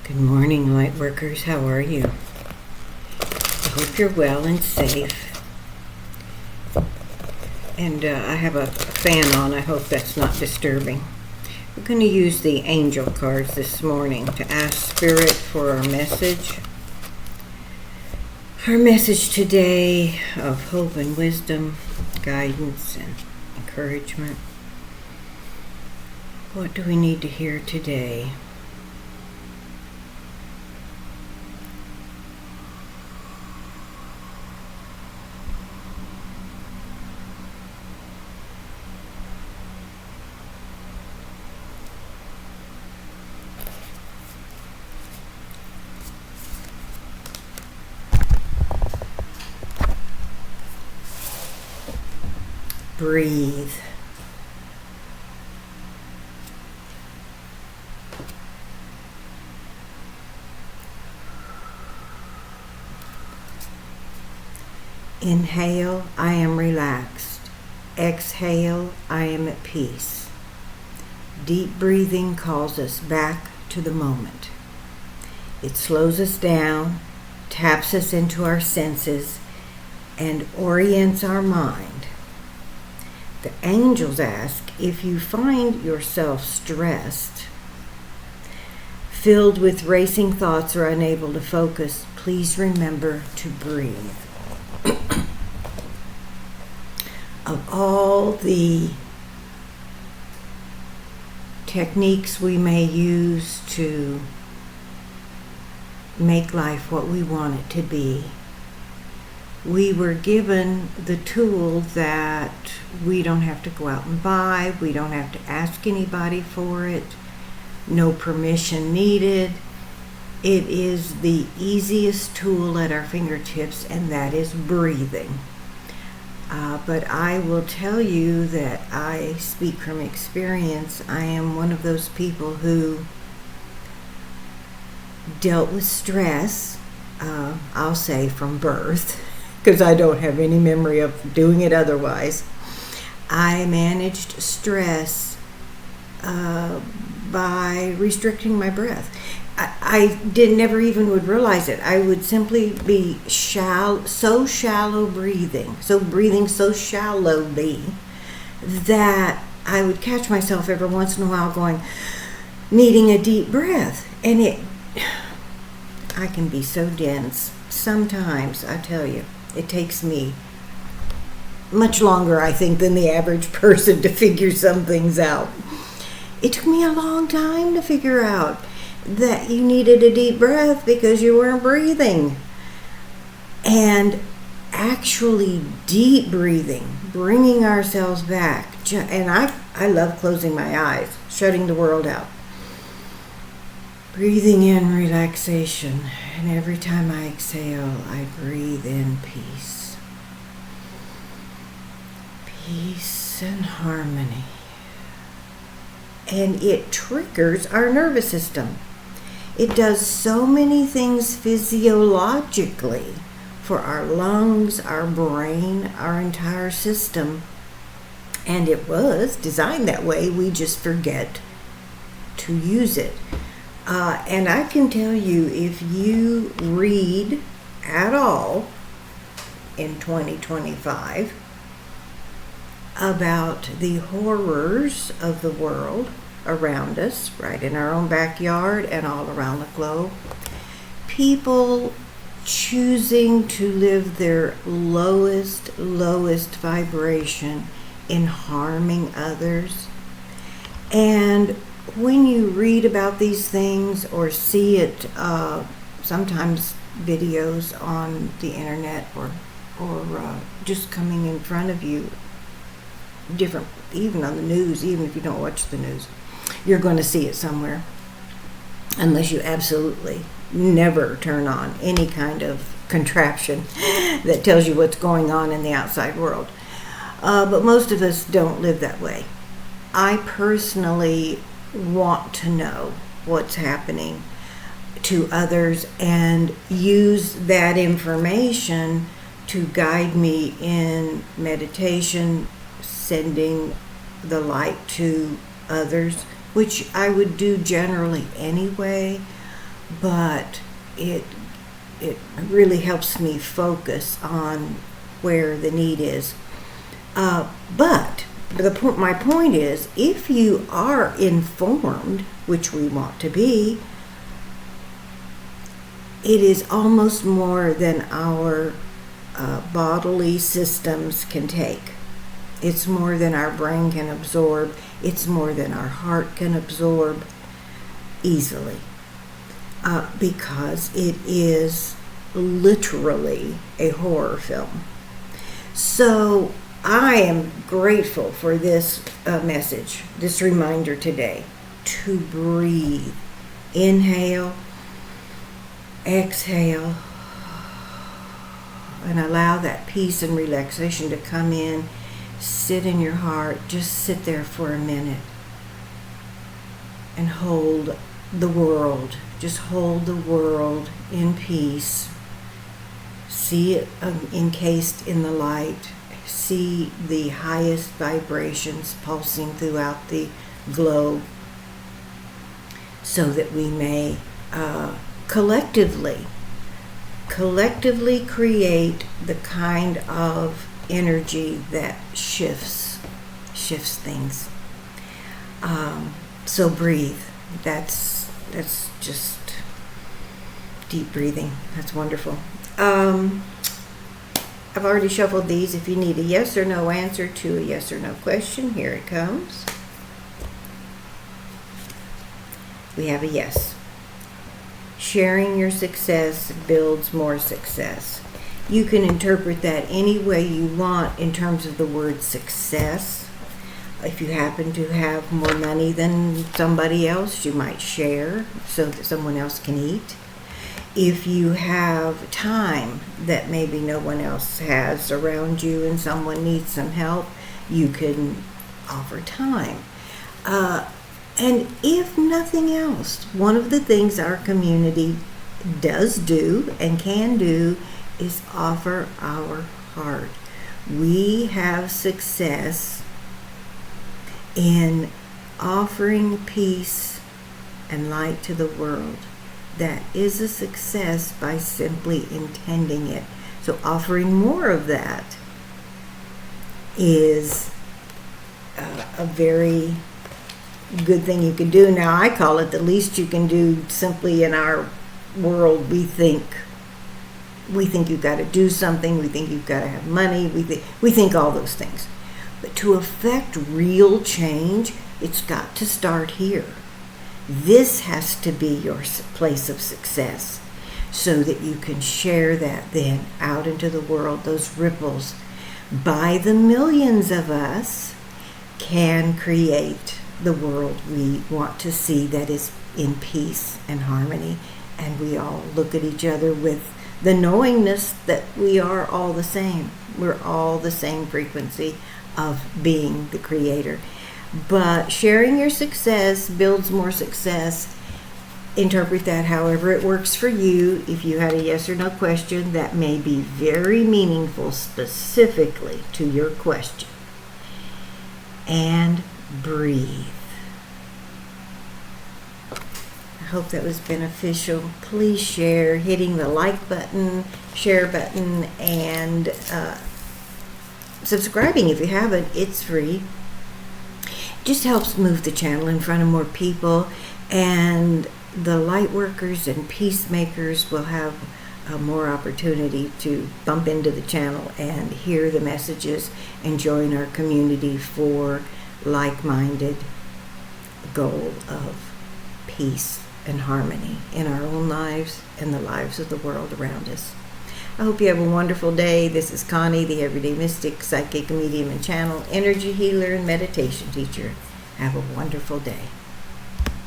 Good morning, light workers. How are you? I hope you're well and safe. And I have a fan on. I hope that's not disturbing. We're going to use the angel cards this morning to ask Spirit for our message. Our message today of hope and wisdom, guidance and encouragement. What do we need to hear today? Breathe. Inhale, I am relaxed. Exhale, I am at peace. Deep breathing calls us back to the moment. It slows us down, taps us into our senses, and orients our mind. The angels ask, if you find yourself stressed, filled with racing thoughts or unable to focus, please remember to breathe. Of all the techniques we may use to make life what we want it to be, we were given the tool that we don't have to go out and buy, we don't have to ask anybody for it, no permission needed. It is the easiest tool at our fingertips, and that is breathing. But I will tell you that I speak from experience. I am one of those people who dealt with stress, I'll say from birth, because I don't have any memory of doing it otherwise. I managed stress by restricting my breath. I never even would realize it. I would simply be so shallow breathing, so shallowly that I would catch myself every once in a while needing a deep breath. And I can be so dense. Sometimes, I tell you, it takes me much longer, I think, than the average person to figure some things out. It took me a long time to figure out that you needed a deep breath because you weren't breathing. And actually deep breathing, bringing ourselves back. And I love closing my eyes, shutting the world out. Breathing in relaxation. And every time I exhale, I breathe in peace. Peace and harmony. And it triggers our nervous system. It does so many things physiologically for our lungs, our brain, our entire system. And it was designed that way. We just forget to use it. And I can tell you, if you read at all in 2025 about the horrors of the world around us, right in our own backyard and all around the globe, people choosing to live their lowest vibration in harming others. And when you read about these things or see it, sometimes videos on the internet or just coming in front of you, different, even on the news, even if you don't watch the news, you're going to see it somewhere, unless you absolutely never turn on any kind of contraption that tells you what's going on in the outside world. But most of us don't live that way. I personally want to know what's happening to others and use that information to guide me in meditation, sending the light to others, which I would do generally anyway, but it really helps me focus on where the need is. But my point is, if you are informed, which we want to be, it is almost more than our bodily systems can take. It's more than our brain can absorb. It's more than our heart can absorb easily. Because it is literally a horror film. So I am grateful for this message, this reminder today to breathe. Inhale, exhale, and allow that peace and relaxation to come in. Sit in your heart. Just sit there for a minute and hold the world. Just hold the world in peace. See it encased in the light. See the highest vibrations pulsing throughout the globe, so that we may collectively create the kind of energy that shifts things. So breathe. That's just deep breathing. That's wonderful. I've already shuffled these. If you need a yes or no answer to a yes or no question, here it comes. We have a yes. Sharing your success builds more success. You can interpret that any way you want in terms of the word success. If you happen to have more money than somebody else, you might share so that someone else can eat. If you have time that maybe no one else has around you and someone needs some help, you can offer time. And if nothing else, one of the things our community does do and can do is offer our heart. We have success in offering peace and light to the world. That is a success by simply intending it. So offering more of that is a very good thing you can do. Now, I call it the least you can do. Simply in our world, we think you've got to do something. We think you've got to have money. We think all those things. But to affect real change, it's got to start here. This has to be your place of success, so that you can share that then out into the world. Those ripples by the millions of us can create the world we want to see, that is in peace and harmony. And we all look at each other with the knowingness that we are all the same. We're all the same frequency of being the creator. But sharing your success builds more success. Interpret that however it works for you. If you had a yes or no question, that may be very meaningful specifically to your question. And breathe. I hope that was beneficial. Please share, hitting the like button, share button, and subscribing if you haven't. It's free. Just helps move the channel in front of more people, and the light workers and peacemakers will have more opportunity to bump into the channel and hear the messages and join our community for like-minded goal of peace and harmony in our own lives and the lives of the world around us. I hope you have a wonderful day. This is Connie, the Everyday Mystic, Psychic Medium and Channel, Energy Healer and Meditation Teacher. Have a wonderful day.